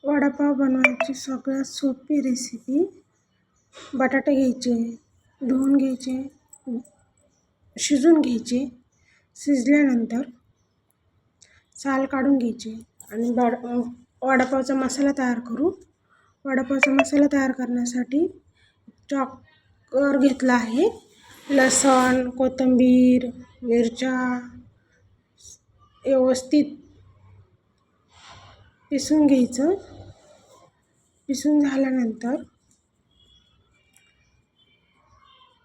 वडापाव बनवायची सगळ्यात सोपी रेसिपी. बटाटे घ्यायचे, धुवून घ्यायचे, शिजून घ्यायचे. शिजल्यानंतर साल काढून घ्यायचे आणि वडापावचा मसाला तयार करू. वडापावचा मसाला तयार करण्यासाठी चॉपर घेतला आहे. लसूण, कोथिंबीर, मिरच्या व्यवस्थित पिसून घ्यायचं. पिसून झाल्यानंतर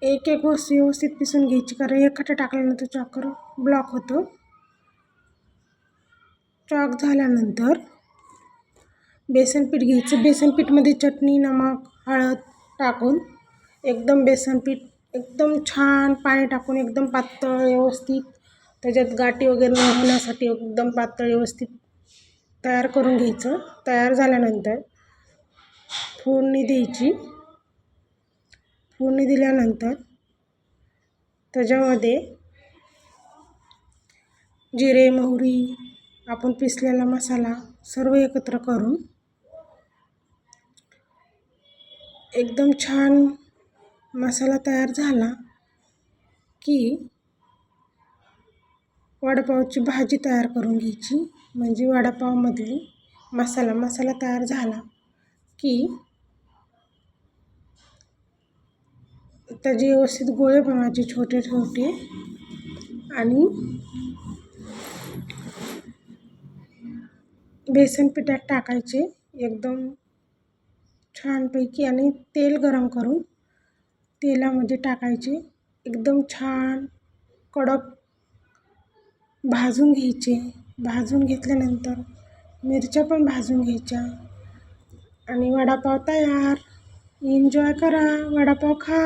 एक एक वस्तू व्यवस्थित पिसून घ्यायची, कारण एकटं टाकल्यानंतर चॉपर ब्लॉक होतं. चॉक झाल्यानंतर बेसन पीठ घ्यायचं. बेसन पीठमध्ये चटणी, नमक, हळद टाकून बेसन पीठ एकदम छान पाणी टाकून एकदम पातळ व्यवस्थित, त्याच्यात गाठी वगैरे न होण्यासाठी एकदम पातळ व्यवस्थित तयार करून घ्यायचं. तयार झाल्यानंतर फोडणी द्यायची. फोडणी दिल्यानंतर त्याच्यामध्ये जिरे, मोहरी, आपण पिसलेला मसाला सर्व एकत्र करून एकदम छान मसाला तयार झाला की वडापावची भाजी तयार करून घ्यायची. म्हणजे वडापावमधली मसाला तयार झाला की त्याचे व्यवस्थित गोळे बनवायचे छोटे छोटे आणि बेसन पिठात टाकायचे एकदम छानपैकी आणि तेल गरम करून तेलामध्ये टाकायचे. एकदम छान कडक भाजून घ्यायचे. भाजून घेतल्यानंतर मिरच्या पण भाजून घ्यायच्या आणि वडापाव तयार. एन्जॉय करा, वडापाव खा.